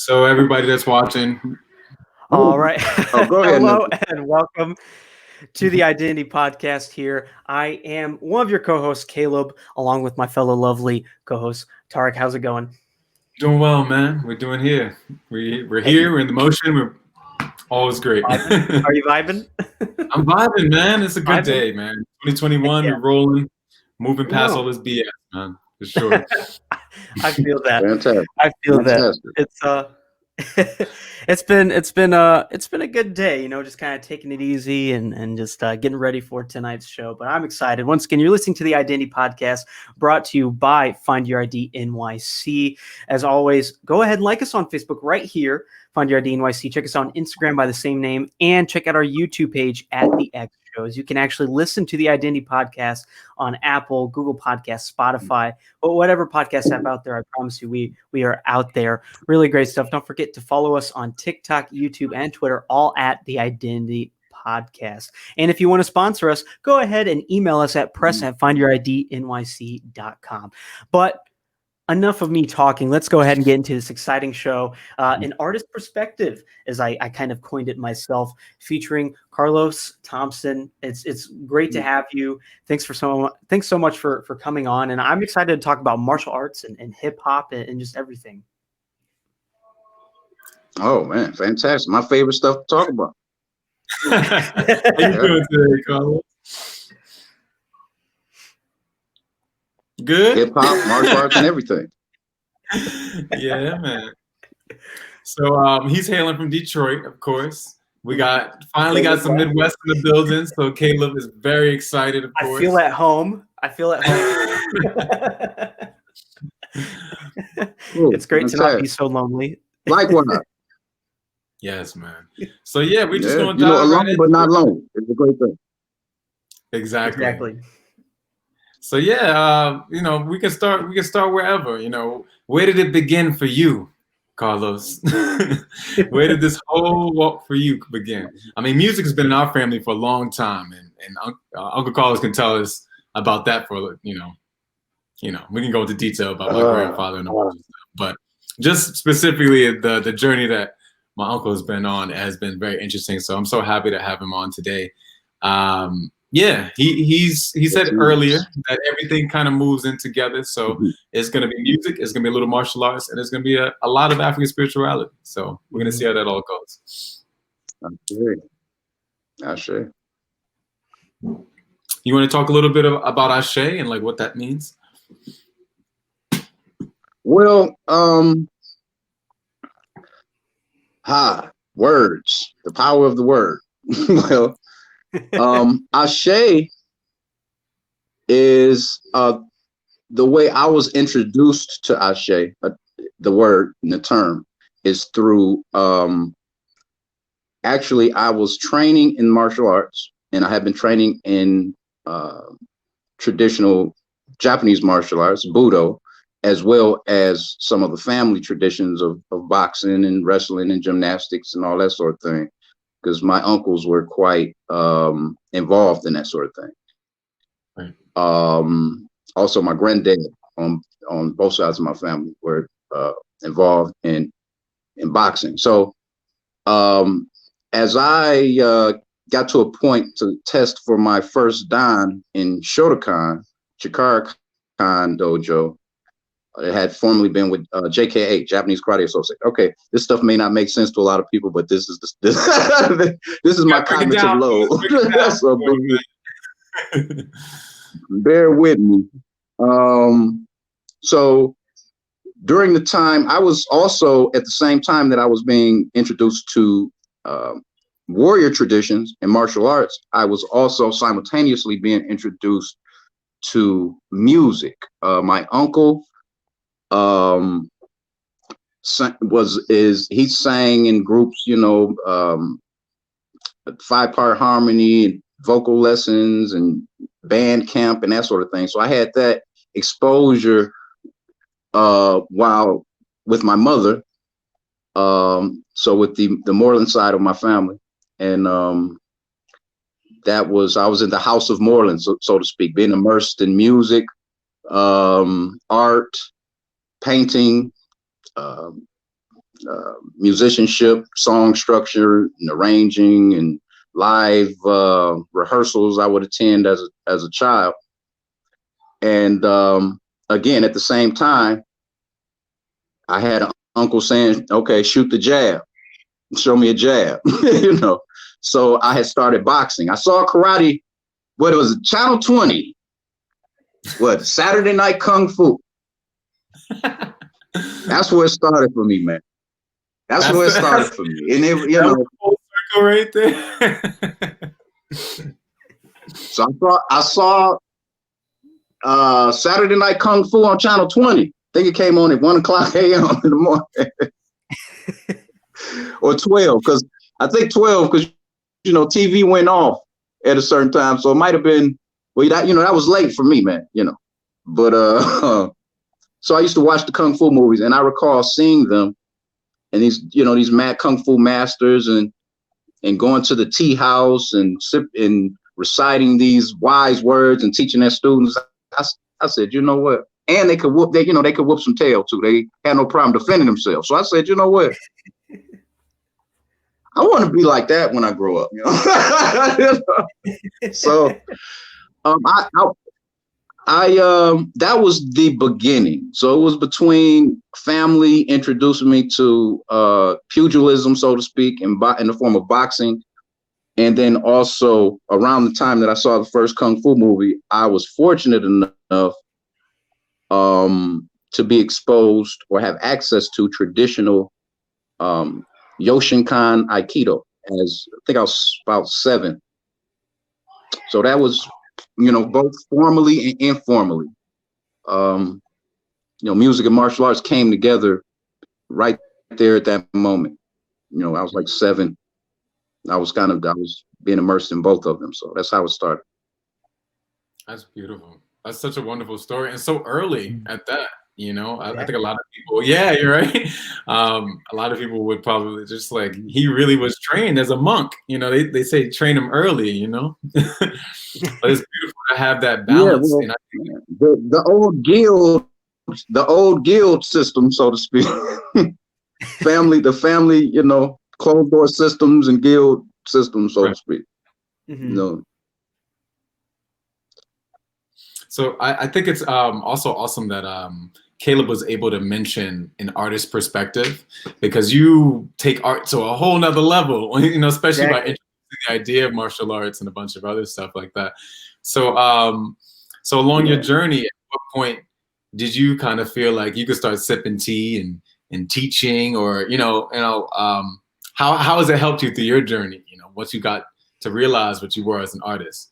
So everybody that's watching, All right. Go ahead. Hello and welcome to the Identity Podcast here. I am one of your co-hosts, Caleb, along with my fellow lovely co-host, Tarik. How's it going? doing well, man. We're doing here. We're here. We're in the motion. We're always great. Are you vibing? I'm vibing, man. It's a good day, man. 2021. We're rolling, moving past all this BS, man. For sure. I feel that. Fantastic. I feel Fantastic. that. It's been a good day, just kind of taking it easy and just getting ready for tonight's show. But I'm excited. Once again, you're listening to the Identity Podcast, brought to you by Find Your ID NYC. As always, go ahead and like us on Facebook right here, Find Your ID NYC. Check us out on Instagram by the same name, and check out our YouTube page at the X Shows. You can actually listen to the Identity Podcast on Apple, Google Podcasts, Spotify, but whatever podcast app out there. I promise you, we are out there. Really great stuff. Don't forget to follow us on TikTok, YouTube, and Twitter, all at the Identity Podcast. And if you want to sponsor us, go ahead and email us at press@findyouridnyc.com. But enough of me talking. Let's go ahead and get into this exciting show. An artist perspective, as I kind of coined it myself, featuring Carlos Thompson. It's great to have you. Thanks so much for coming on. And I'm excited to talk about martial arts and hip hop and just everything. Oh man, fantastic! My favorite stuff to talk about. How you doing today, Carlos? Good. Hip hop, martial arts, and everything. Yeah, man. So he's hailing from Detroit, of course. We finally got some Midwest in the building, so Caleb is very excited, of course. I feel at home. It's great to not be so lonely. Likewise. Yes, man. So yeah, we just going to alone but not alone. It's a great thing. Exactly. So yeah, we can start wherever. Where did it begin for you, Carlos? Where did this whole walk for you begin? I mean, music has been in our family for a long time, and Uncle Carlos can tell us about that for we can go into detail about my grandfather and all that stuff. But just specifically the journey that my uncle has been on has been very interesting. So I'm so happy to have him on today. Yeah, he said earlier that everything kind of moves in together. So it's going to be music, it's going to be a little martial arts, and it's going to be a lot of African spirituality. So we're going to see how that all goes. ASHE. You want to talk a little bit about ASHE and like what that means? Well, words, the power of the word. Well, ASHE is the way I was introduced to ASHE, the word and the term is through actually I was training in martial arts, and I had been training in traditional Japanese martial arts, Budo, as well as some of the family traditions of boxing and wrestling and gymnastics and all that sort of thing, because my uncles were quite involved in that sort of thing. Right. Also, my granddad on both sides of my family were involved in boxing. So as I got to a point to test for my first dan in Shotokan, Chikara Kan Dojo, it had formerly been with JKA, Japanese Karate Association. Okay, this stuff may not make sense to a lot of people, but this is this is my cognitive load. So bear with me. So during the time, I was also at the same time that I was being introduced to warrior traditions and martial arts, I was also simultaneously being introduced to music. My uncle he sang in groups, 5-part harmony and vocal lessons and band camp and that sort of thing. So I had that exposure while with my mother. So with the Moreland side of my family, and I was in the house of Moreland, so to speak, being immersed in music, art, painting, musicianship, song structure, and arranging, and live rehearsals I would attend as a child. And again, at the same time, I had an uncle saying, "Okay, shoot the jab, show me a jab," you know. So I had started boxing. I saw karate. What was it? Channel 20. What, Saturday Night Kung Fu? That's where it started for me, man. That's where it started for me. And it, you know, full circle right there. So I saw Saturday Night Kung Fu on Channel 20. I think it came on at 1:00 a.m. in the morning. Or 12, because I think 12, because you know, TV went off at a certain time. So it might have been, well, that, you know, that was late for me, man, you know. But so I used to watch the Kung Fu movies, and I recall seeing them, and these, you know, these mad Kung Fu masters, and going to the tea house and reciting these wise words and teaching their students. I said, you know what? And they could whoop, they could whoop some tail too. They had no problem defending themselves. So I said, you know what? I want to be like that when I grow up, you know. So that was the beginning. So it was between family introducing me to pugilism, so to speak, in the form of boxing. And then also around the time that I saw the first Kung Fu movie, I was fortunate enough to be exposed or have access to traditional Yoshinkan Aikido, as I think I was about 7. So that was, you know, both formally and informally. You know, music and martial arts came together right there at that moment. You know, I was like 7. I was being immersed in both of them. So that's how it started. That's beautiful. That's such a wonderful story, and so early at that. You know, I think a lot of people, yeah, you're right. A lot of people would probably just like, he really was trained as a monk. You know, they say train him early, you know. But it's beautiful to have that balance. Yeah, well, the old guild system, so to speak. the family, you know, closed door systems and guild systems, so to speak. Mm-hmm. You know. So I think it's also awesome that Caleb was able to mention an artist perspective, because you take art to a whole nother level, you know, especially by introducing the idea of martial arts and a bunch of other stuff like that. So so along your journey, at what point did you kind of feel like you could start sipping tea and teaching, or how has it helped you through your journey? You know, once you got to realize what you were as an artist.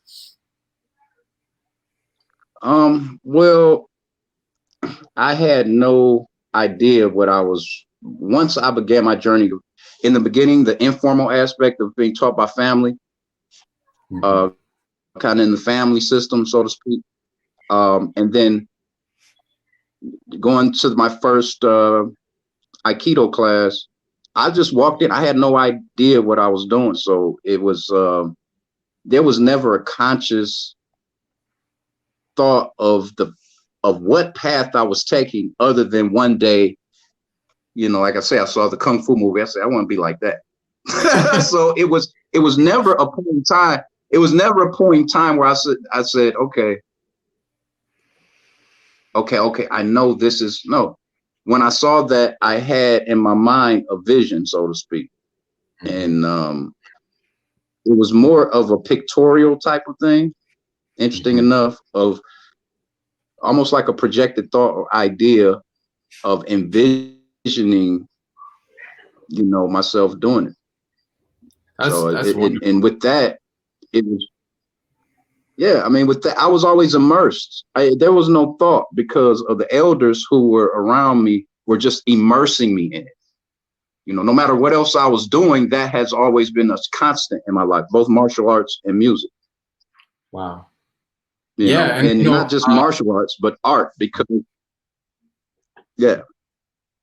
Well, I had no idea what I was. Once I began my journey, in the beginning, the informal aspect of being taught by family, kind of in the family system, so to speak, and then going to my first Aikido class, I just walked in. I had no idea what I was doing, so it was there was never a conscious thought of what path I was taking, other than one day, you know, like I say, I saw the Kung Fu movie. I said, I want to be like that. So it was never a point in time. It was never a point in time where I said, okay, I know this is no. When I saw that, I had in my mind a vision, so to speak, and it was more of a pictorial type of thing. Interesting enough, of almost like a projected thought or idea of envisioning, you know, myself doing it. And with that, it was, yeah, I mean, with that, I was always immersed. There was no thought, because of the elders who were around me were just immersing me in it. You know, no matter what else I was doing, that has always been a constant in my life, both martial arts and music. Wow. You know, and not just martial arts, but art, because, yeah.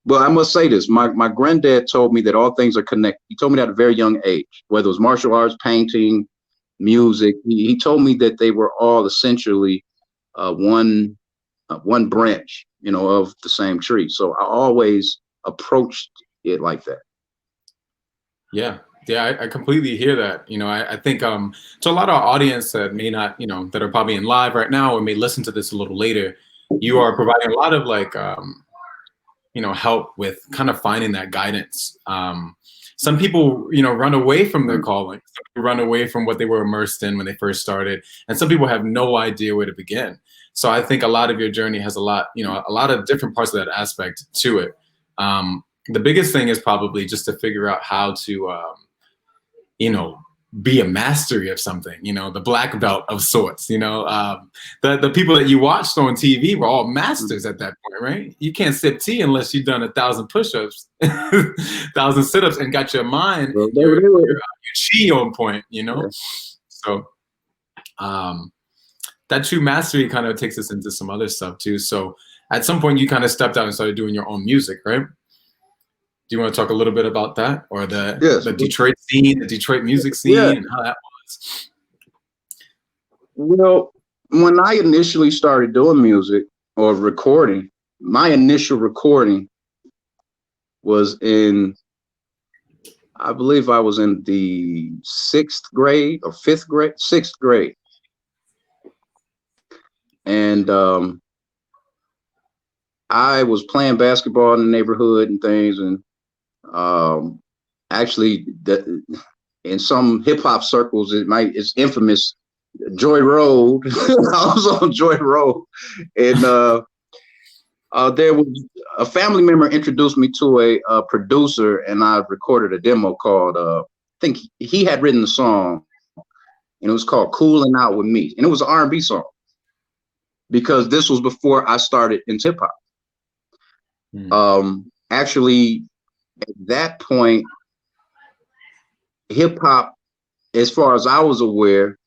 Well, I must say this. My granddad told me that all things are connected. He told me that at a very young age, whether it was martial arts, painting, music. He told me that they were all essentially one branch, you know, of the same tree. So I always approached it like that. Yeah. Yeah, I completely hear that. You know, I think to a lot of our audience that may not, you know, that are probably in live right now or may listen to this a little later, you are providing a lot of like, you know, help with kind of finding that guidance. Some people, you know, run away from their calling, some people run away from what they were immersed in when they first started, and some people have no idea where to begin. So I think a lot of your journey has a lot, you know, a lot of different parts of that aspect to it. The biggest thing is probably just to figure out how to, you know, be a mastery of something, you know, the black belt of sorts, you know. The people that you watched on TV were all masters at that point, right? You can't sip tea unless you've done 1,000 push-ups, 1,000 sit-ups, and got your mind, Well, your chi on point, you know. Yeah. So that true mastery kind of takes us into some other stuff too. So at some point you kind of stepped out and started doing your own music, right? Do you want to talk a little bit about that, or the Detroit scene, the Detroit music scene, and how that was? Well, when I initially started doing music or recording, my initial recording was in, I believe I was in the 6th grade or 5th grade, 6th grade. And I was playing basketball in the neighborhood and things, and actually in some hip hop circles it's infamous, Joy Road. I was on Joy Road, and there was a family member introduced me to a producer, and I recorded a demo called I think he had written the song, and it was called Coolin' Out With Me, and it was an R&B song because this was before I started in hip hop. Actually, at that point, hip hop, as far as I was aware,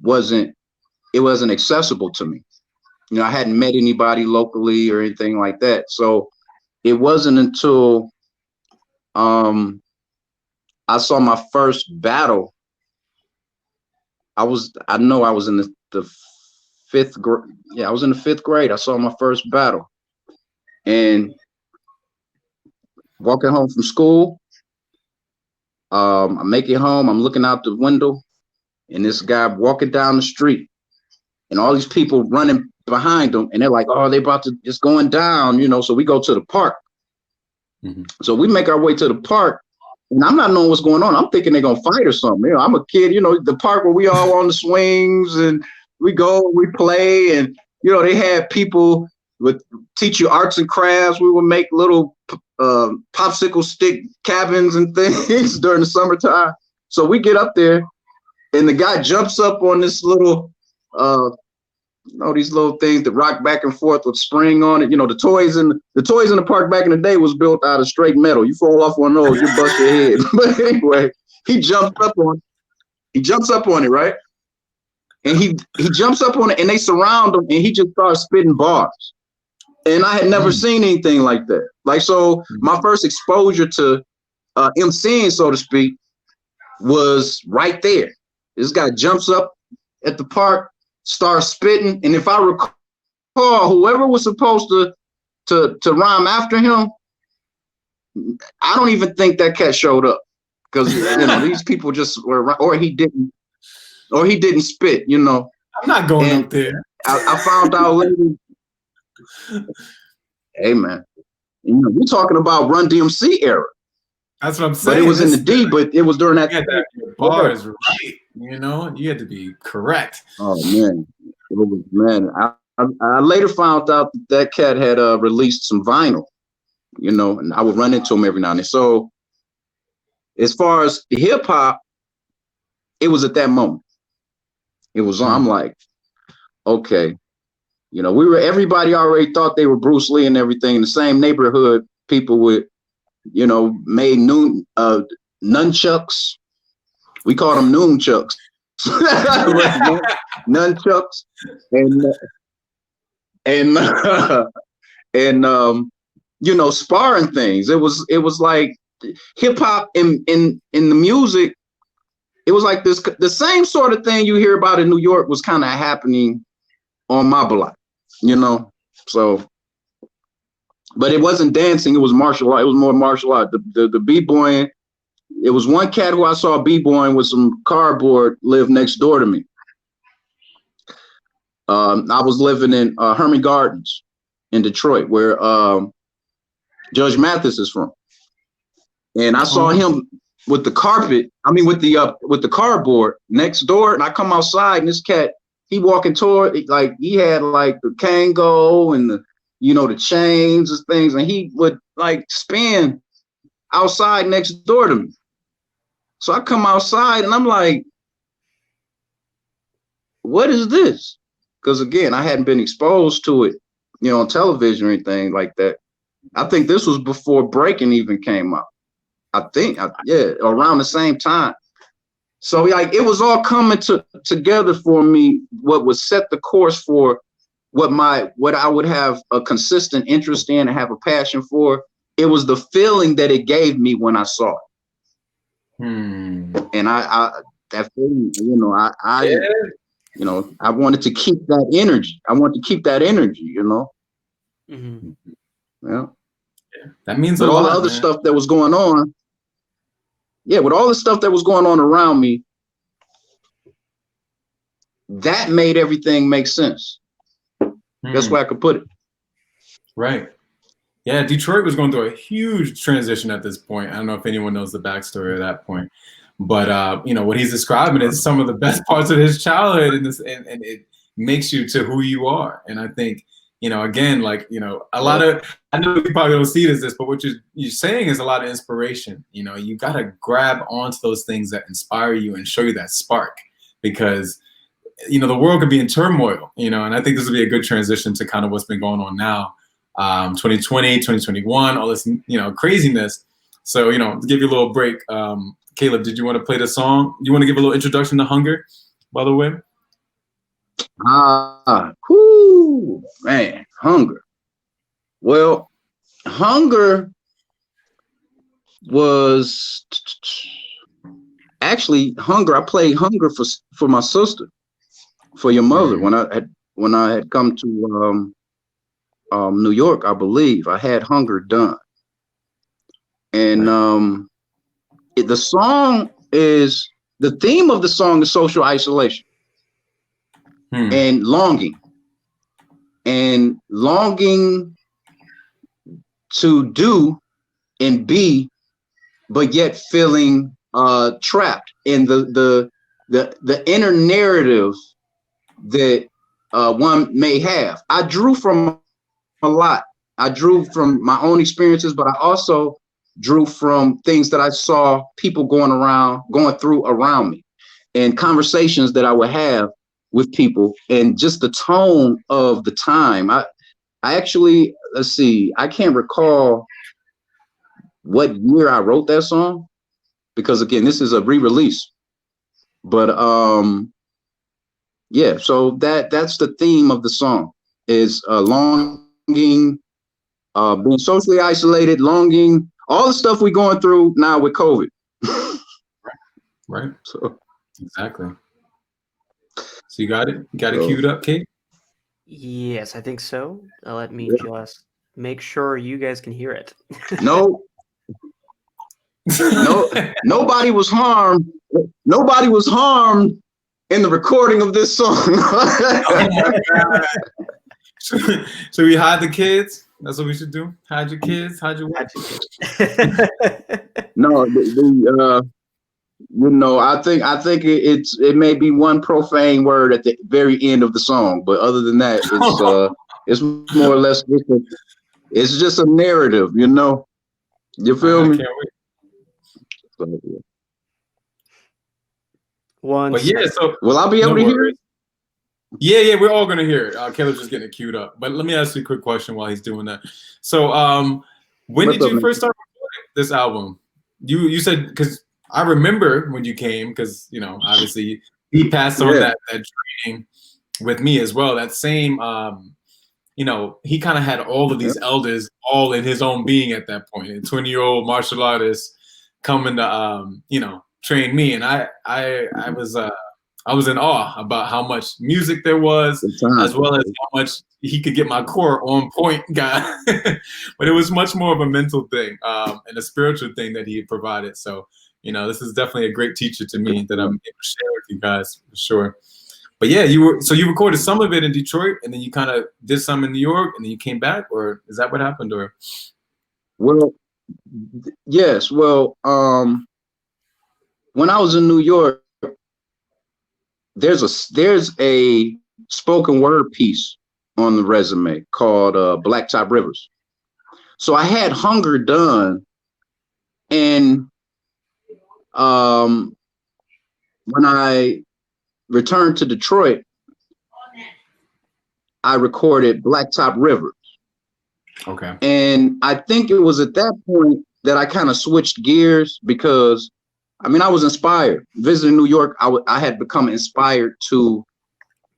wasn't accessible to me. You know, I hadn't met anybody locally or anything like that. So it wasn't until I saw my first battle. I know I was in the 5th grade. Yeah, I was in the 5th grade. I saw my first battle, and walking home from school, I make it home. I'm looking out the window, and this guy walking down the street, and all these people running behind him, and they're like, "Oh, they about to just going down," you know. So we go to the park. So we make our way to the park, and I'm not knowing what's going on. I'm thinking they're gonna fight or something. You know, I'm a kid. You know, the park where we all on the swings, and we go, we play, and you know, they had people would teach you arts and crafts. We would make little popsicle stick cabins and things during the summertime. So we get up there, and the guy jumps up on this little, you know, these little things that rock back and forth with spring on it. You know, the toys in the park back in the day was built out of straight metal. You fall off one of those, you bust your head. But anyway, he jumps up on it, right? And he jumps up on it, and they surround him, and he just starts spitting bars. And I had never seen anything like that. Like, so my first exposure to MCing, so to speak, was right there. This guy jumps up at the park, starts spitting, and if I recall, whoever was supposed to rhyme after him, I don't even think that cat showed up, because you know, these people just were, or he didn't spit. You know, I'm not going up there. I found out later. Hey man, you know, we're talking about Run DMC era. That's what I'm saying. But it was in the D, but it was during that. Bars, right? You know, you had to be correct. Oh man, I later found out that cat had released some vinyl, you know, and I would run into him every now and then. So as far as hip hop, it was at that moment. It was on. I'm like, okay. You know, everybody already thought they were Bruce Lee and everything. In the same neighborhood, people would, you know, made nunchucks. We called them noonchucks. Nunchucks and you know, sparring things. It was like hip hop in the music. It was like the same sort of thing you hear about in New York was kind of happening on my block, you know. So but it wasn't dancing. It was martial art. It was more martial art. The b-boying. It was one cat who I saw b-boying with some cardboard lived next door to me. I was living in Herman Gardens in Detroit, where Judge Mathis is from, and I saw him with the carpet. I mean, with the cardboard next door, and I come outside, and this cat, he walking toward, like, he had like the Kango and the, you know, the chains and things, and he would like spin outside next door to me. So I come outside and I'm like, what is this? Because again, I hadn't been exposed to it, you know, on television or anything like that. I think this was before breaking even came out. I think, yeah, around the same time. So like it was all coming together for me, what would set the course for what I would have a consistent interest in and have a passion for. It was the feeling that it gave me when I saw it. And I that feeling, you know, you know, I wanted to keep that energy. I wanted to keep that energy, you know. Yeah. That means but a all lot, the other man. stuff that was going on. Yeah, with all the stuff that was going on around me, that made everything make sense. That's where I could put it. Right. Yeah, Detroit was going through a huge transition at this point. I don't know if anyone knows the backstory of that point, but you know, what he's describing is some of the best parts of his childhood, and it makes you to who you are. And I think, you know, again, like, you know, a lot of, I know you probably don't see it as this, but what you're saying is a lot of inspiration. You know, you got to grab onto those things that inspire you and show you that spark, because, you know, the world could be in turmoil, you know, and I think this would be a good transition to kind of what's been going on now. 2020, 2021, all this, you know, craziness. So, you know, to give you a little break, Caleb, did you want to play the song? You want to give a little introduction to Hunger, by the way? Man, Hunger. Well, Hunger was actually Hunger. I played Hunger for my sister, for your mother, when I had come to New York, I believe. I had Hunger done, and the song is, the theme of the song is social isolation and longing to do and be, but yet feeling trapped in the inner narrative that one may have. I drew from a lot. I drew from my own experiences, but I also drew from things that I saw people going through around me, and conversations that I would have with people, and just the tone of the time. I actually, let's see, I can't recall what year I wrote that song, because again, this is a re-release. But yeah, so that's the theme of the song, is longing, being socially isolated, longing, all the stuff we're going through now with COVID. Right. So exactly. So you got it? You got it queued up, Kate? Yes, I think so. Let me just make sure you guys can hear it. No, nobody was harmed. Nobody was harmed in the recording of this song. Oh my God. Should we hide the kids? That's what we should do. Hide your kids. Hide your wife. No, you know, I think it may be one profane word at the very end of the song, but other than that, it's more or less it's just a narrative, you know. You feel me? Can't wait. But yeah, so will I be able to hear it? Yeah, we're all gonna hear it. Caleb's just getting it queued up. But let me ask you a quick question while he's doing that. So, when did you first start recording this album? You said, because I remember when you came, because, you know, obviously he passed on that training with me as well. That same, you know, he kind of had all of these elders all in his own being at that point. A 20-year-old martial artist coming to, you know, train me, and I was I was in awe about how much music there was, as well as how much he could get my core on point, guy. But it was much more of a mental thing and a spiritual thing that he provided. So, you know, this is definitely a great teacher to me that I'm able to share with you guys for sure. But yeah, you recorded some of it in Detroit, and then you kind of did some in New York, and then you came back, or is that what happened? Or well, yes. Well, when I was in New York, there's a spoken word piece on the resume called Blacktop Rivers. So I had Hunger done, and when I returned to Detroit, I recorded Blacktop Rivers. Okay. And I think it was at that point that I kind of switched gears, because I mean, I was inspired. Visiting New York, I had become inspired to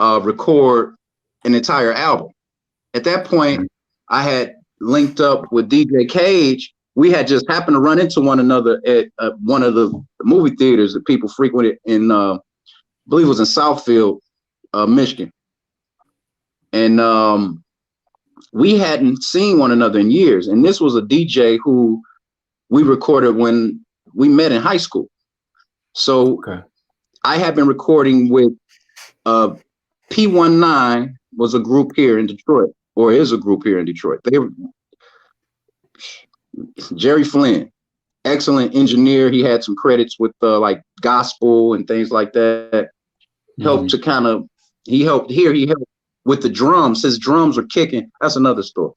record an entire album. At that point, I had linked up with DJ Cage. We had just happened to run into one another at one of the movie theaters that people frequented in, I believe it was in Southfield, Michigan. And we hadn't seen one another in years. And this was a DJ who we recorded when we met in high school. So okay. I had been recording with P19 was a group here in Detroit, or is a group here in Detroit. Jerry Flynn, excellent engineer. He had some credits with like gospel and things like that. Helped to kind of, he helped with the drums. His drums were kicking. That's another story.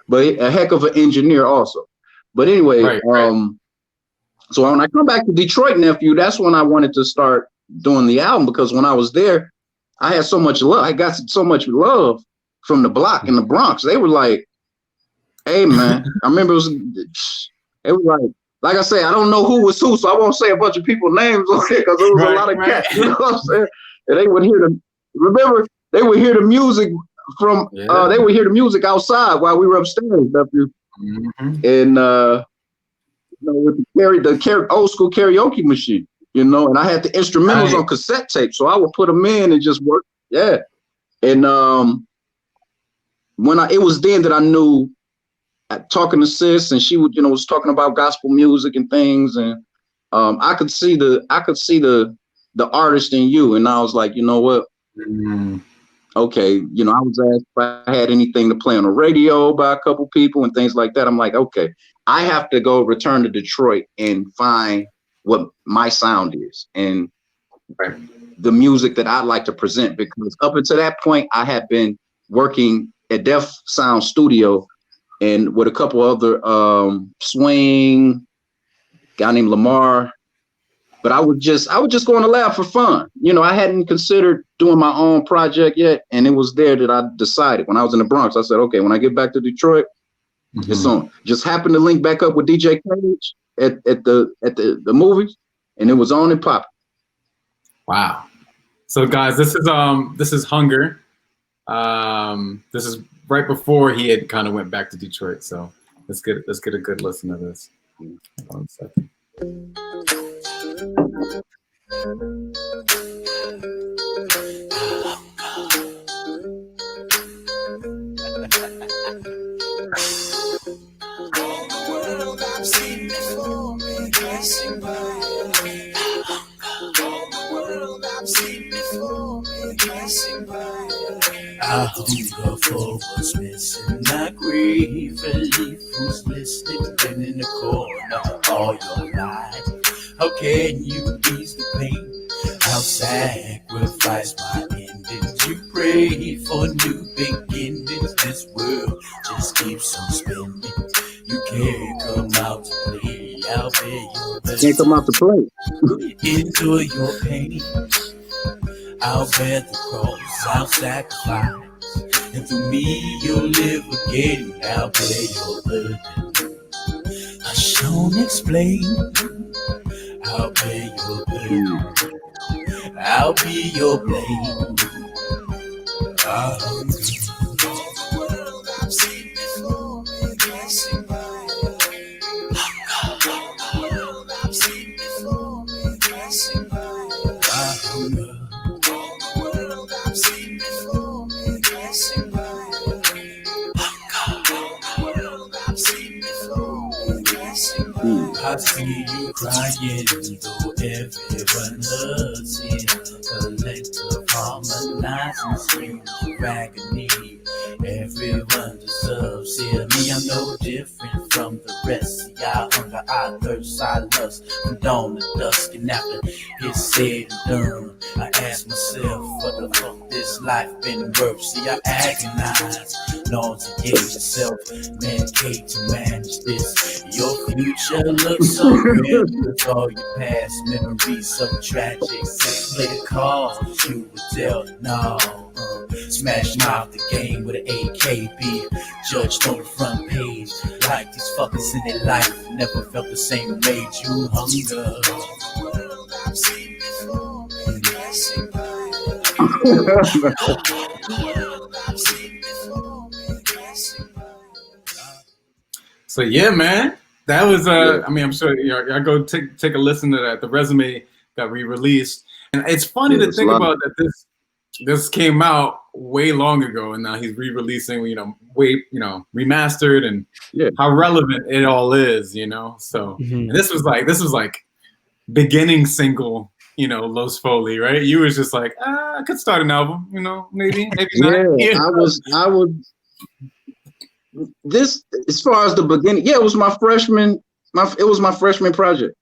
But a heck of an engineer also. But anyway, right. So when I come back to Detroit, nephew, that's when I wanted to start doing the album, because when I was there, I had so much love. I got so much love from the block in the Bronx. They were like, hey, man, I remember it was like I say, I don't know who was who, so I won't say a bunch of people's names on here, because there was a lot of cats, you know what I'm saying? And they would hear they would hear the music from, they would hear the music outside while we were upstairs, nephew. And, you know, with the old school karaoke machine, you know, and I had the instrumentals on cassette tape, so I would put them in and just work. Yeah. And it was then that I knew, talking to sis, and she would, you know, was talking about gospel music and things, and I could see the artist in you, and I was like, you know what? Okay, you know, I was asked if I had anything to play on the radio by a couple people and things like that. I'm like, okay, I have to go return to Detroit and find what my sound is and the music that I'd like to present, because up until that point, I had been working at Def Sound Studio and with a couple other swing, guy named Lamar. But I was just going to lab for fun. You know, I hadn't considered doing my own project yet. And it was there that I decided when I was in the Bronx, I said, okay, when I get back to Detroit, it's on. Just happened to link back up with DJ Cage at the movies, and it was on and popping. Wow. So guys, this is Hunger. This is right before he had kind of went back to Detroit. So let's get a good listen to this. 1 second. All the world I've seen before me passing by. All the world I've seen before me passing by. I hunger for what's missing. I grieve relief who's listening, been in the corner all your life. How can you ease the pain? I'll sacrifice my endings. You pray for new beginnings. This world just keeps on spinning. You can't come out to play. I'll bear your best. Can't come out to play. Enjoy your pain. I'll bear the cross. I'll sacrifice. And through me you'll live again. I'll bear your burden. I shall explain. I'll bear your burden. I'll be your blame. All the world I've seen before me passing by. All the world I've seen before me passing by. I hunger. see you crying, though everyone loves it. Collective harmonizing, screams agony. Everyone deserves it. Me, I'm no different from the rest. See, I hunger, I thirst, I lust from dawn to dusk. And after it's said and done, I ask myself, what the fuck this life been worth? See, I agonize, nauseate yourself, medicate to manage this. Your future looks so real with all your past memories so tragic. Play the cards, you would tell no. Smash mouth the game with an AKB, judged on the front page. Like these fuckers in their life never felt the same rage. You hunger. So yeah, man, that was I mean, I'm sure I go take a listen to that. The resume got re-released, and it's funny to think about that this came out way long ago, and now he's re-releasing, remastered, and how relevant it all is, So and this was like beginning single, Los Foley, right? You was just like, I could start an album, maybe not. Yeah, I would. This, as far as the beginning, it was my freshman project.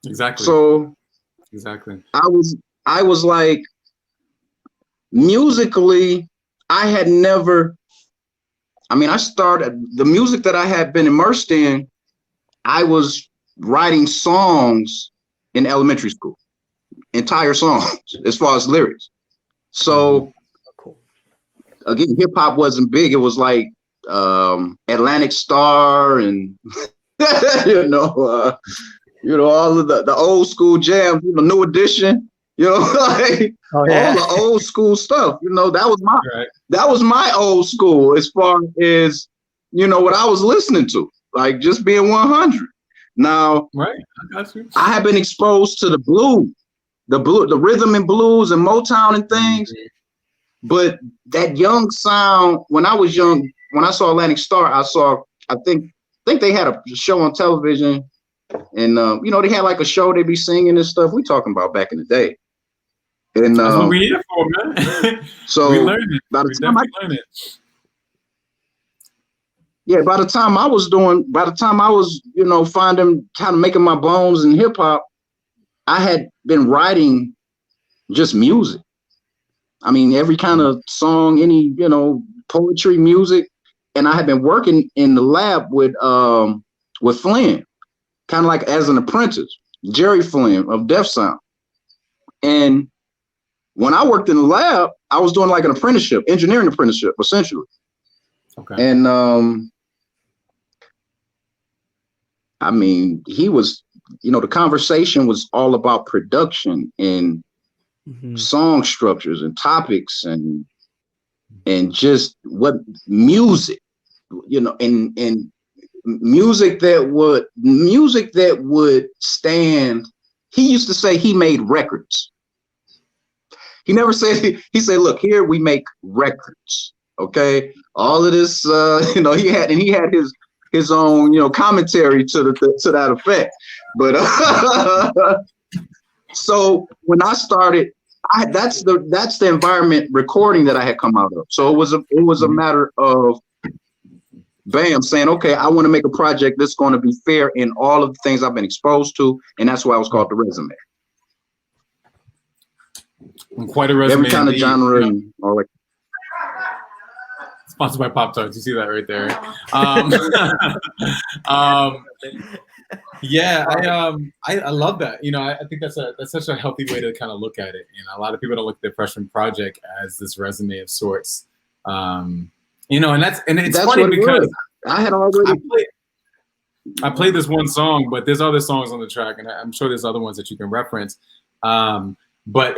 Exactly. So exactly, I was like, musically, I had never. I started the music that I had been immersed in. I was writing songs in elementary school, entire songs as far as lyrics. So again, hip hop wasn't big. It was like Atlantic Star and all of the old school jams, New Edition, like all the old school stuff. That was my old school as far as what I was listening to, like just being 100. Now, right, I got you. I have been exposed to the blues, the rhythm and blues and Motown and things, but that young sound when I was young. When I saw Atlantic Star, I think they had a show on television, and they had like a show they be singing and stuff. We talking about back in the day, and that's what we here for, man. So we learned it. By the time learned it. Yeah, by the time I was finding kind of making my bones in hip hop, I had been writing just music. Every kind of song, any poetry, music. And I had been working in the lab with Flynn, kind of like as an apprentice, Jerry Flynn of Def Sound. And when I worked in the lab, I was doing like an apprenticeship, engineering apprenticeship, essentially. Okay. And he was, the conversation was all about production and song structures and topics and just what music, and music that would stand. He used to say he made records. He never said, he said, look, here we make records. Okay. All of this, he had his own, commentary to that effect. But so when I started, that's the environment recording that I had come out of. So it was a matter of saying, okay, I want to make a project that's going to be fair in all of the things I've been exposed to, and that's why it was called The Resume. Quite a resume. Every kind of genre and all that. Sponsored by Pop-Tarts. You see that right there. Yeah, I love that. I think that's such a healthy way to kind of look at it. A lot of people don't look at their freshman project as this resume of sorts. And it's funny because I had already I played this one song, but there's other songs on the track, and I'm sure there's other ones that you can reference. But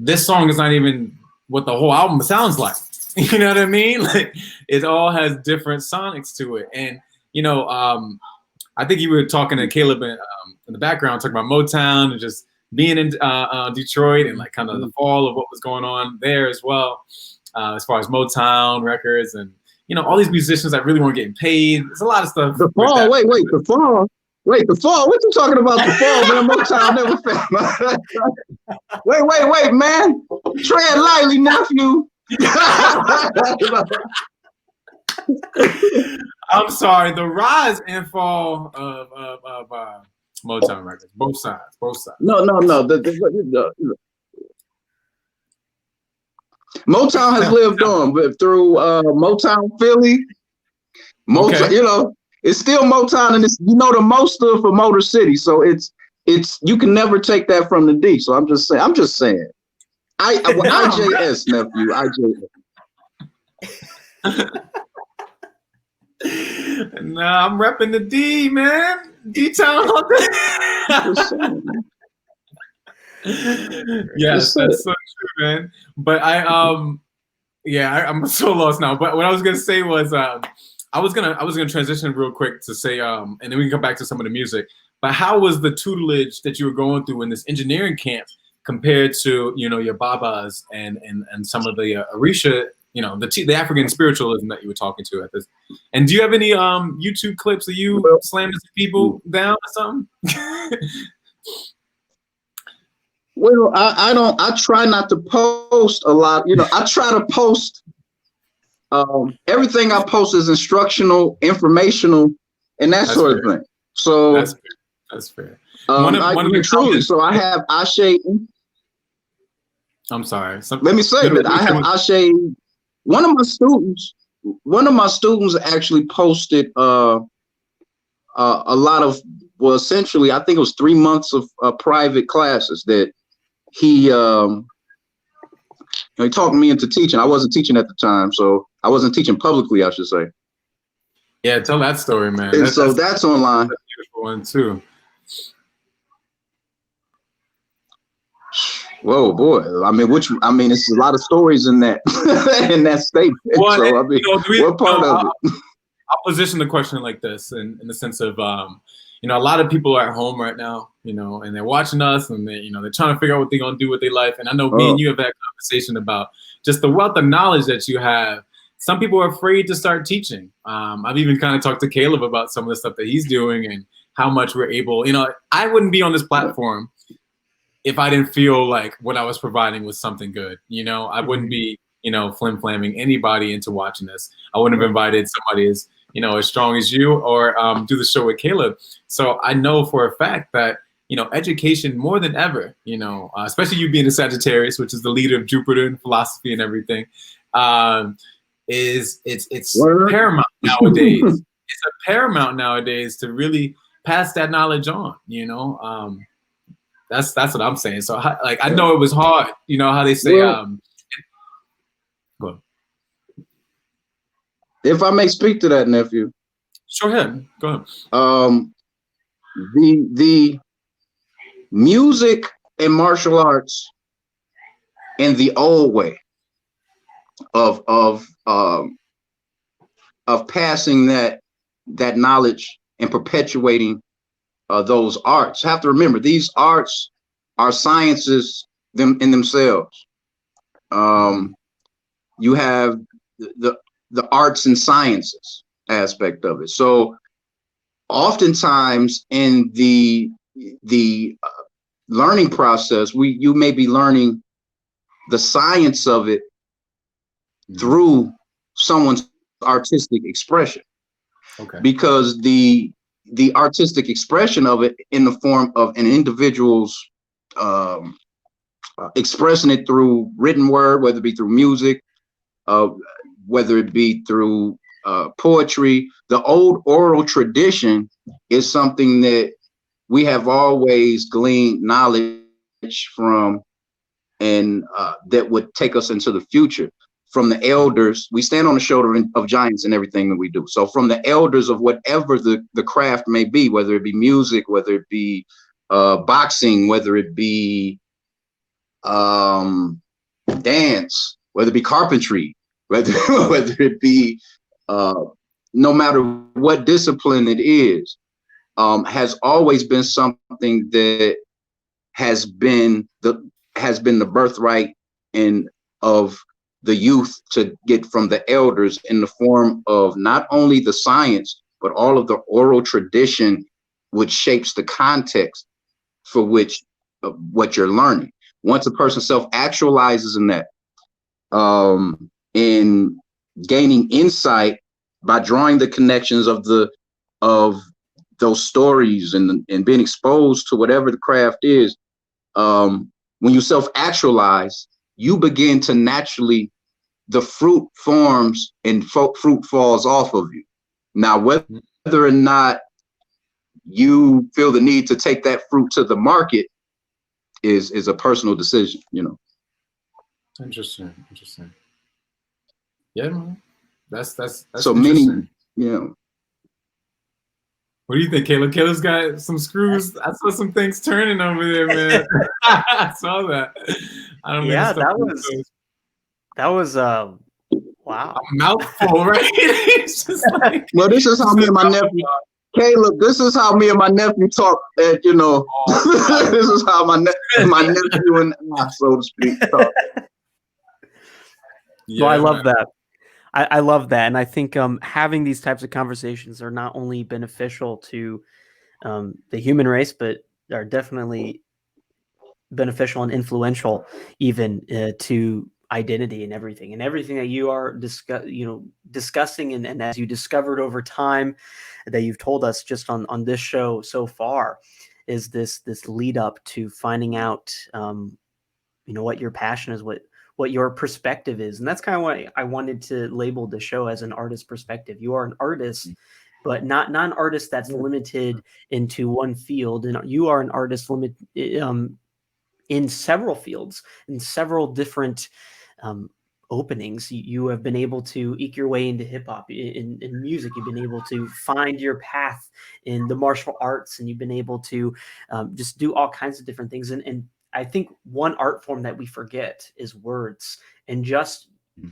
this song is not even what the whole album sounds like. You know what I mean? Like it all has different sonics to it, and I think you were talking to Caleb in the background, talking about Motown and just being in Detroit and like kind of the fall of what was going on there as well, as far as Motown records and all these musicians that really weren't getting paid. There's a lot of stuff. The fall, wait, Wait, the fall? What you talking about? The fall, man? Motown never failed. Wait, man. Tread lightly, nephew. I'm sorry. The rise and fall of Motown records, both sides. No. Motown has lived on, but through Motown Philly, Motown, okay. It's still Motown, and it's the Mo stood for Motor City, so it's you can never take that from the D. So I'm just saying. IJS, nephew, IJS. Nah, I'm repping the D, man. D-Town. Yes, that's so true, man. But I'm so lost now. But what I was gonna say was I was gonna transition real quick to say and then we can come back to some of the music. But how was the tutelage that you were going through in this engineering camp compared to your Babas and some of the Orisha, the African spiritualism that you were talking to at this? And do you have any YouTube clips of you slamming people down or something? Well, I try not to post a lot. I try to post everything I post is instructional, informational, and that sort of thing. So that's fair. So I have ASHE. I'm sorry. Let me say that I have ASHE. One of my students actually posted a lot of, well, essentially, I think it was 3 months of private classes that he talked me into teaching. I wasn't teaching at the time, so I wasn't teaching publicly, I should say. Yeah, tell that story, man. And that's online. That's a beautiful one too. Whoa, boy! It's a lot of stories in that in that statement. Well, so what part of it? I'll position the question like this, in the sense of a lot of people are at home right now, and they're watching us, and they're trying to figure out what they're gonna do with their life. And I know me and you have had a conversation about just the wealth of knowledge that you have. Some people are afraid to start teaching. I've even kind of talked to Caleb about some of the stuff that he's doing and how much we're able. I wouldn't be on this platform if I didn't feel like what I was providing was something good. I wouldn't be, flim-flamming anybody into watching this. I wouldn't have invited somebody as strong as you, or do the show with Caleb. So I know for a fact that, education more than ever, especially you being a Sagittarius, which is the leader of Jupiter and philosophy and everything, it's paramount nowadays. It's a paramount nowadays to really pass that knowledge on, That's what I'm saying. So I know it was hard, how they say, go ahead. If I may speak to that, nephew. Sure, ahead. Go ahead. The music and martial arts in the old way of passing that knowledge and perpetuating those arts. Have to remember, these arts are sciences in themselves. You have the arts and sciences aspect of it. So oftentimes in the learning process, you may be learning the science of it through someone's artistic expression. Okay. Because the artistic expression of it in the form of an individual's expressing it through written word, whether it be through music, whether it be through poetry. The old oral tradition is something that we have always gleaned knowledge from, and that would take us into the future. From the elders, we stand on the shoulder of giants in everything that we do. So from the elders of whatever the craft may be, whether it be music, whether it be boxing, whether it be dance, whether it be carpentry, whether it be no matter what discipline it is, has always been something that has been the birthright of the youth to get from the elders in the form of not only the science, but all of the oral tradition which shapes the context for which what you're learning. Once a person self-actualizes in that, in gaining insight by drawing the connections of those stories and being exposed to whatever the craft is, when you self-actualize, you begin to naturally, the fruit forms and fruit falls off of you. Now, whether or not you feel the need to take that fruit to the market is a personal decision, you know. Interesting. Yeah, man. That's so many, you know. What do you think, Caleb? Caleb's got some screws. I saw some things turning over there, man. I saw that. I don't know. Yeah, that was wow. A mouthful, right? It's just like, well, this is how me and my nephew, Caleb, this is how me and my nephew talk, you know. This is how my nephew and I, so to speak, talk. Yeah, well, I love that. I love that. And I think having these types of conversations are not only beneficial to the human race, but are definitely beneficial and influential even to identity and everything that you are discussing and as you discovered over time that you've told us just on this show so far is this lead up to finding out what your passion is, what your perspective is. And that's kind of why I wanted to label the show as an artist perspective. You are an artist, but not an artist that's limited into one field. And you are an artist in several fields, in several different openings. You have been able to eke your way into hip hop, in music. You've been able to find your path in the martial arts, and you've been able to just do all kinds of different things. And I think one art form that we forget is words. And just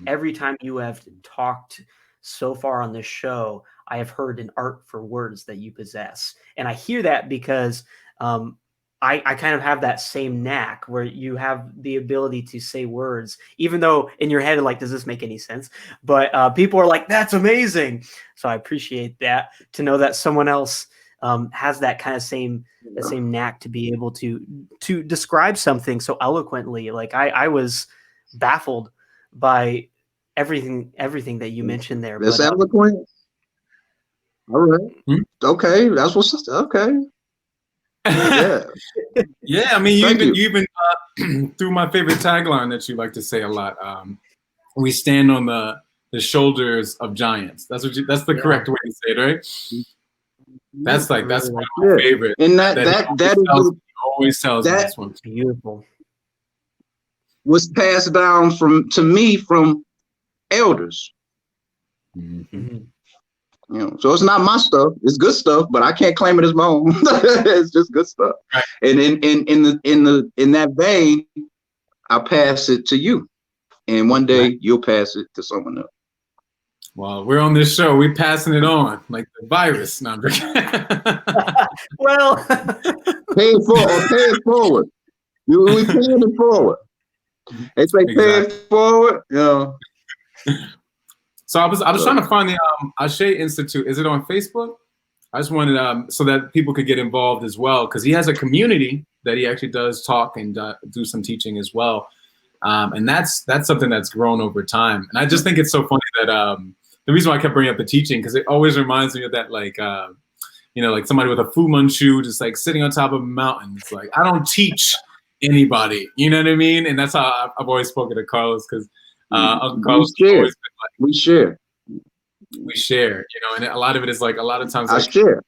every time you have talked so far on this show, I have heard an art for words that you possess. And I hear that because I kind of have that same knack where you have the ability to say words, even though in your head, like, does this make any sense? But people are like, that's amazing. So I appreciate that, to know that someone else has that kind of same knack to be able to describe something so eloquently. Like I was baffled by everything that you mentioned there. That's eloquent. All right. Okay. That's what's okay. Yeah. Yeah. I mean, you even through my favorite tagline that you like to say a lot. We stand on the shoulders of giants. That's the correct way to say it, right? That's one of my favorite. And that always tells me this one. Beautiful. Was passed down to me from elders. Mm-hmm. You know, so it's not my stuff. It's good stuff, but I can't claim it as my own. It's just good stuff. Right. And in that vein, I pass it to you, and one day you'll pass it to someone else. Well, we're on this show. We're passing it on like the virus. No, well, pay it forward. We paying it forward. They say pay it forward. Yeah. So I was trying to find the ASHE Institute. Is it on Facebook? I just wanted so that people could get involved as well, because he has a community that he actually does talk and do some teaching as well. And that's something that's grown over time. And I just think it's so funny that the reason why I kept bringing up the teaching, because it always reminds me of that, like, like somebody with a Fu Manchu just like sitting on top of a mountain. It's like, I don't teach anybody, you know what I mean? And that's how I've always spoken to Carlos, because Uncle Carlos has always been like, we share, and a lot of it is like, a lot of times, like, I share.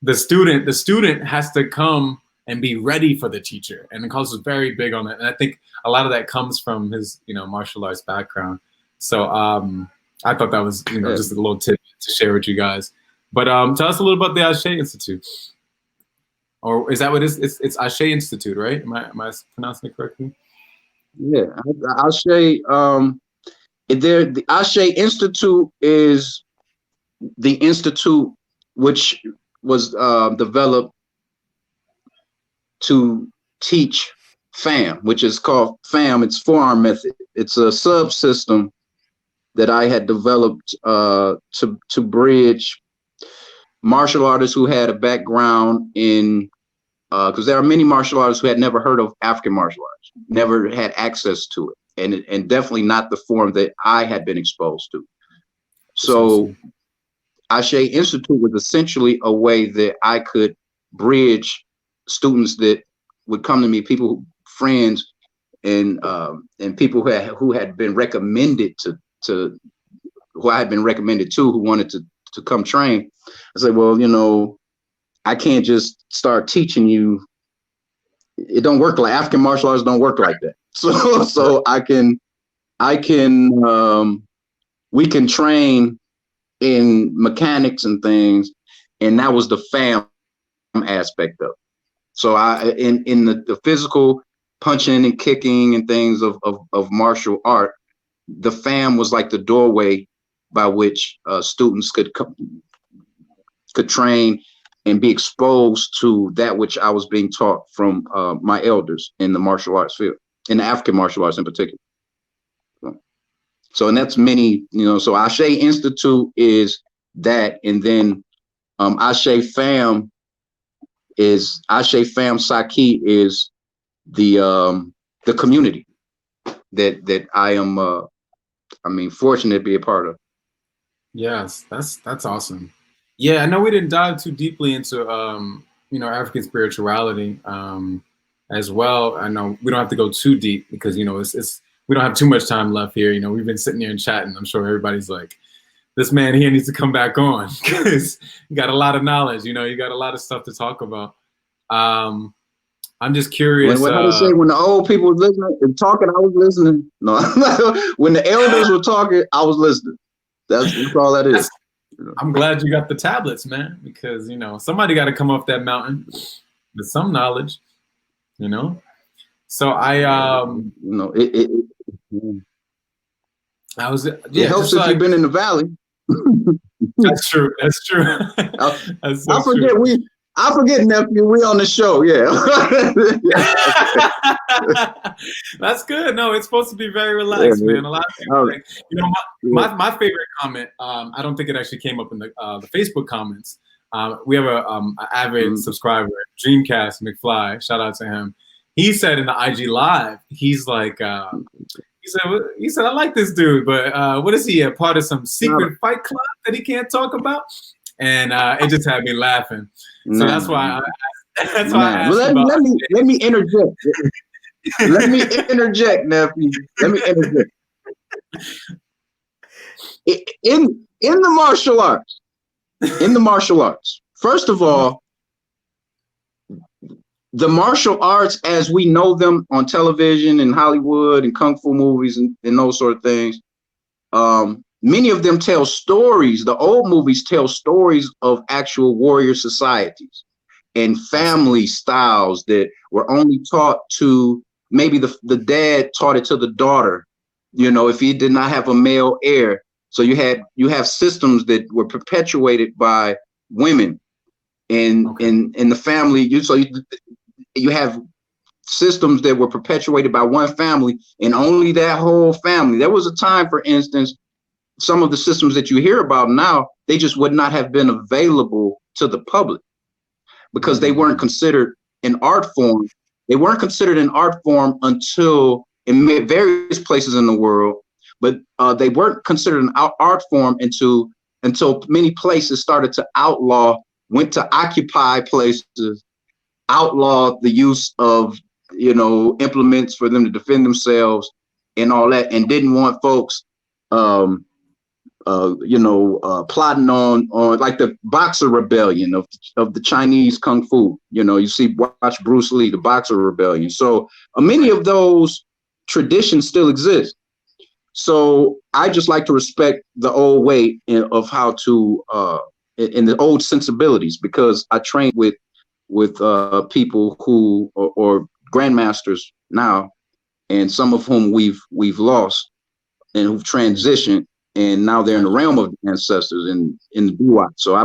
The student has to come and be ready for the teacher. And Carlos is very big on that. And I think a lot of that comes from his, martial arts background. So I thought that was, just a little tip to share with you guys. But tell us a little about the ASHE Institute. Or is that what it is? It's ASHE Institute, right? Am I pronouncing it correctly? Yeah, ASHE. The ASHE Institute is the institute which was developed to teach FAM, which is called FAM. It's forearm method. It's a subsystem that I had developed to bridge martial artists who had a background in, because there are many martial artists who had never heard of African martial arts, never had access to it, and definitely not the form that I had been exposed to. So ASHE Institute was essentially a way that I could bridge students that would come to me, people, friends, and people who had been recommended to who I had been recommended to, who wanted to come train. I said, well, I can't just start teaching you. It don't work like African martial arts don't work like that. So we can train in mechanics and things, and that was the fam aspect of it. So in the physical punching and kicking and things of martial art, the fam was like the doorway by which students could train and be exposed to that which I was being taught from my elders in the martial arts field, in the African martial arts in particular. So, and that's many, so ASHE Institute is that, and then ASHE Fam Saki is the community that I am fortunate to be a part of. Yes, that's awesome. Yeah, I know we didn't dive too deeply into African spirituality as well. I know we don't have to go too deep because it's we don't have too much time left here. We've been sitting here and chatting. I'm sure everybody's like, this man here needs to come back on because you got a lot of knowledge. You got a lot of stuff to talk about. I'm just curious. When the old people were listening and talking, I was listening. No, when the elders were talking, I was listening. That's all that is. I'm glad you got the tablets, man, because somebody got to come off that mountain with some knowledge. So I it helps if you've been in the valley. That's true. That's true. That's so I forget, nephew. We on the show, yeah. That's good. No, it's supposed to be very relaxed, man. A lot of people my favorite comment. I don't think it actually came up in the Facebook comments. We have an avid subscriber, Dreamcast McFly. Shout out to him. He said in the IG live, he's like, he said, I like this dude, but what is he, a part of some secret fight club that he can't talk about? And it just had me laughing. So that's why I asked let me interject. Let me interject, nephew. Let me interject. In the martial arts, first of all, the martial arts as we know them on television and Hollywood and kung fu movies and those sort of things, many of them tell stories. The old movies tell stories of actual warrior societies and family styles that were only taught to, maybe the dad taught it to the daughter, if he did not have a male heir. So you have systems that were perpetuated by women in the family. You have systems that were perpetuated by one family and only that whole family. There was a time, for instance, some of the systems that you hear about now, they just would not have been available to the public because they weren't considered an art form. They weren't considered an art form until in various places in the world, but they weren't considered an art form until many places started to went to occupy places, outlaw the use of implements for them to defend themselves and all that, and didn't want folks plotting on like the Boxer Rebellion of the Chinese Kung Fu. Watch Bruce Lee, the Boxer Rebellion. So many of those traditions still exist. So I just like to respect the old way of how to in the old sensibilities, because I train with people who or grandmasters now, and some of whom we've lost and who've transitioned, and now they're in the realm of the ancestors in the Duat. So I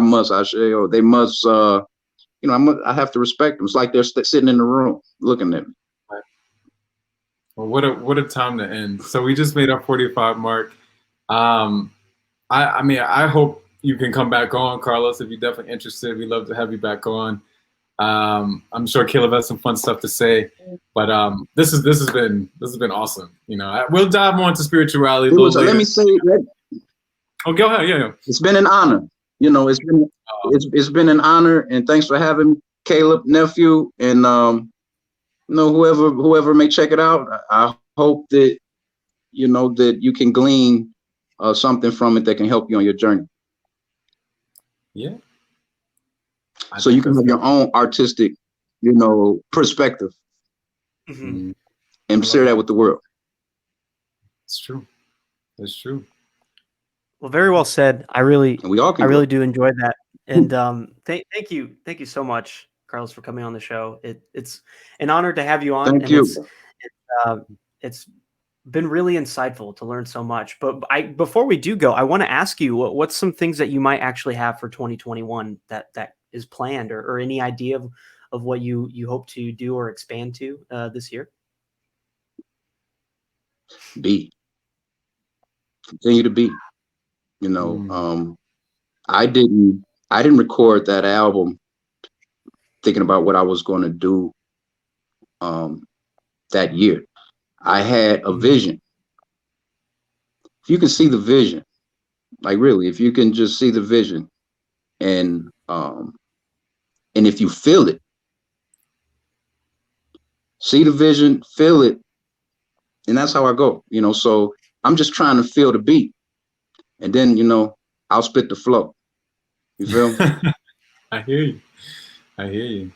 have to respect them. It's like they're sitting in the room looking at me. Well, what a time to end. So we just made our 45 mark. I hope you can come back on, Carlos, if you're definitely interested. We'd love to have you back on. I'm sure Caleb has some fun stuff to say, but this has been awesome. You know, we'll dive more into spirituality a little later. Let me say that. Oh, go ahead. Yeah. It's been an honor. You know, it's been an honor, and thanks for having me, Caleb, nephew, and you know, whoever may check it out. I hope that you know that you can glean something from it that can help you on your journey. Yeah. So you can have your own artistic, you know, perspective, and share that with the world. It's true. It's true. Well, very well said. I really do enjoy that. And thank you so much, Carlos, for coming on the show. It's an honor to have you on. Thank you. It's been really insightful to learn so much. But before we do go, I want to ask you what's some things that you might actually have for 2021 that is planned, or any idea of what you hope to do or expand to this year? Continue to be. You know, I didn't record that album thinking about what I was going to do that year. I had a vision. If you can see the vision, like really, if you can just see the vision, and if you feel it, see the vision, feel it, and that's how I go. You know, so I'm just trying to feel the beat, and then you know I'll spit the flow. You feel me? I hear you.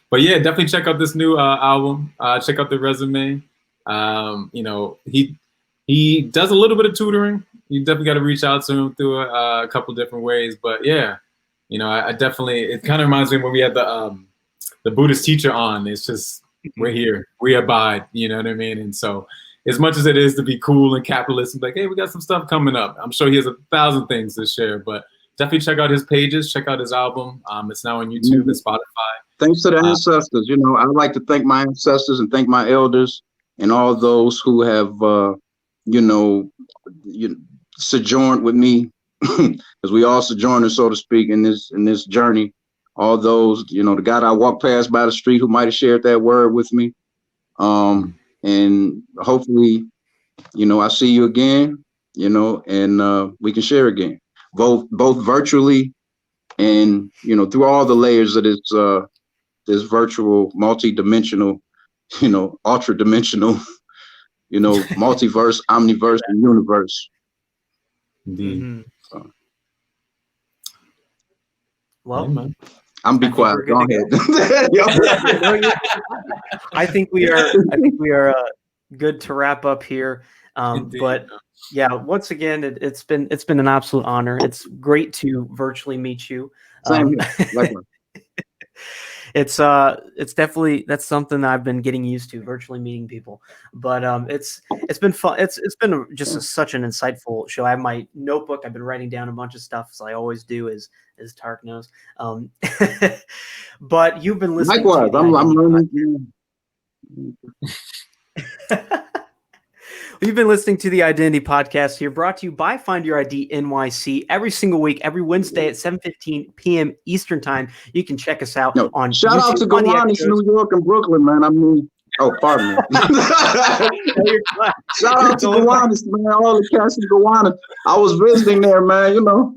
But yeah, definitely check out this new album. Check out the resume. You know, he does a little bit of tutoring. You definitely got to reach out to him through a couple different ways. But yeah, you know, I definitely, it kind of reminds me when we had the Buddhist teacher on. It's just, we're here, we abide, you know what I mean? And so as much as it is to be cool and capitalist and like, hey, we got some stuff coming up. I'm sure he has 1,000 things to share, but definitely check out his pages, check out his album. It's now on YouTube and Spotify. Thanks to the ancestors. You know, I'd like to thank my ancestors and thank my elders and all those who have, sojourned with me, because we all sojourners, so to speak, in this journey. All those, you know, the guy that I walked past by the street who might have shared that word with me. And hopefully, you know, I see you again, you know, and we can share again, both virtually and, you know, through all the layers of this virtual, multi-dimensional, you know, ultra-dimensional, you know, multiverse, omniverse, and universe. Indeed. Well, I'm be quiet. Go ahead. I think we are good to wrap up here. But yeah, once again, it's been an absolute honor. It's great to virtually meet you. Same here. It's definitely, that's something that I've been getting used to, virtually meeting people. But it's been fun. It's been just such an insightful show. I have my notebook. I've been writing down a bunch of stuff, as I always do, as Tarik knows. But you've been listening. Likewise, I'm learning. You've been listening to the Identity Podcast here, brought to you by Find Your ID NYC every single week, every Wednesday at 7:15 p.m. Eastern Time. You can check us out on shout YouTube, out to Gowanus, New York and Brooklyn, man. I mean, oh, pardon me. Shout out to Gowanus, man. All the cats in Gowanus. I was visiting there, man. You know,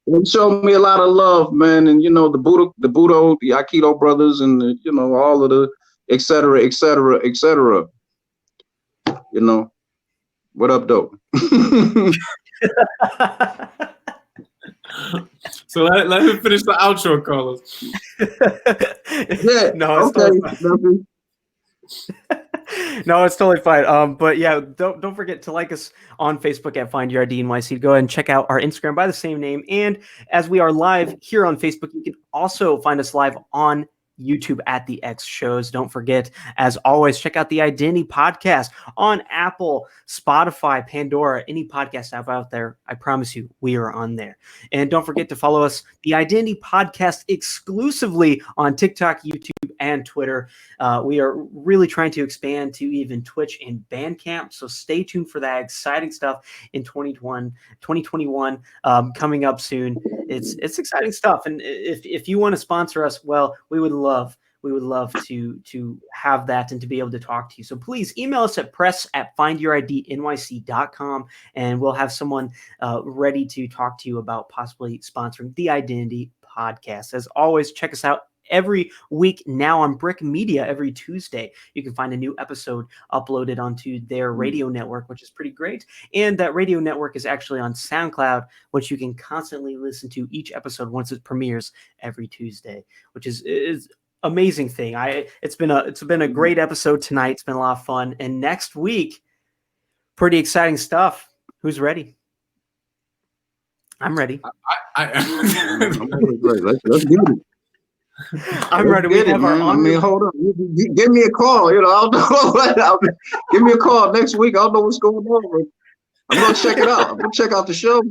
they showed me a lot of love, man. And you know, the Buddha, the Aikido brothers, and the, you know, all of the et cetera, et cetera, et cetera. You know. What up, dope? So let him finish the outro, Carlos. Yeah, no, it's totally fine. No, it's totally fine. But yeah, don't forget to like us on Facebook at Find Your ID NYC. Go ahead and check out our Instagram by the same name. And as we are live here on Facebook, you can also find us live on YouTube at The X Shows. Don't forget, as always, check out the Identity Podcast on Apple, Spotify, Pandora, any podcast app out there. I promise you, we are on there. And don't forget to follow us, the Identity Podcast, exclusively on TikTok, YouTube, and Twitter. We are really trying to expand to even Twitch and Bandcamp, so stay tuned for that exciting stuff in 2021 coming up soon. It's exciting stuff, and if you want to sponsor us, well, we would love to have that and to be able to talk to you. So please email us at press@findyouridnyc.com, and we'll have someone ready to talk to you about possibly sponsoring the Identity Podcast. As always, check us out every week now on Brick Media. Every Tuesday, you can find a new episode uploaded onto their radio network, which is pretty great. And that radio network is actually on SoundCloud, which you can constantly listen to each episode once it premieres every Tuesday, which is amazing thing. It's been a great episode tonight. It's been a lot of fun. And next week, pretty exciting stuff. Who's ready? I'm ready. Let's get it. I'm ready. We have our hold on. Give me a call. I don't know what. Give me a call next week. I don't know what's going on. I'm gonna check it out. I'm gonna check out the show.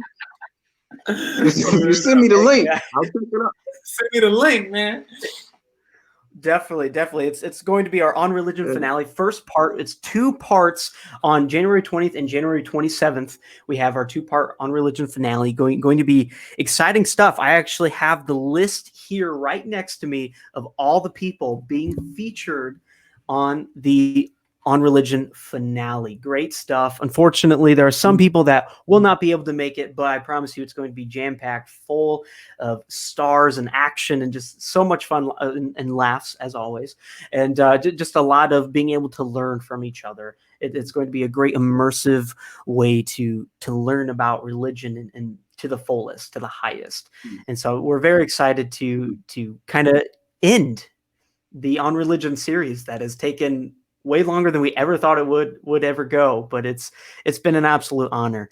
You send me the link. I'll check it out. Send me the link, man. Definitely. It's going to be our On Religion finale. First part. It's 2 parts on January 20th and January 27th. We have our 2-part On Religion finale going to be exciting stuff. I actually have the list here right next to me of all the people being featured on the On Religion finale. Great stuff. Unfortunately, there are some people that will not be able to make it, but I promise you it's going to be jam-packed, full of stars and action and just so much fun and laughs, as always. And just a lot of being able to learn from each other. It's going to be a great immersive way to learn about religion and to the fullest, to the highest. And so we're very excited to kind of end the On Religion series that has taken way longer than we ever thought it would ever go, but it's been an absolute honor.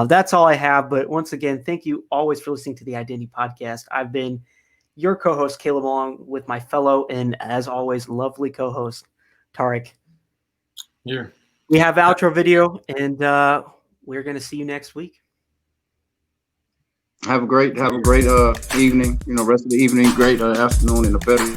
That's all I have. But once again, thank you always for listening to the Identity Podcast. I've been your co-host, Caleb, along with my fellow and, as always, lovely co-host, Tarik. Yeah. We have outro video, and we're going to see you next week. Have a great evening. Rest of the evening, great afternoon, and a better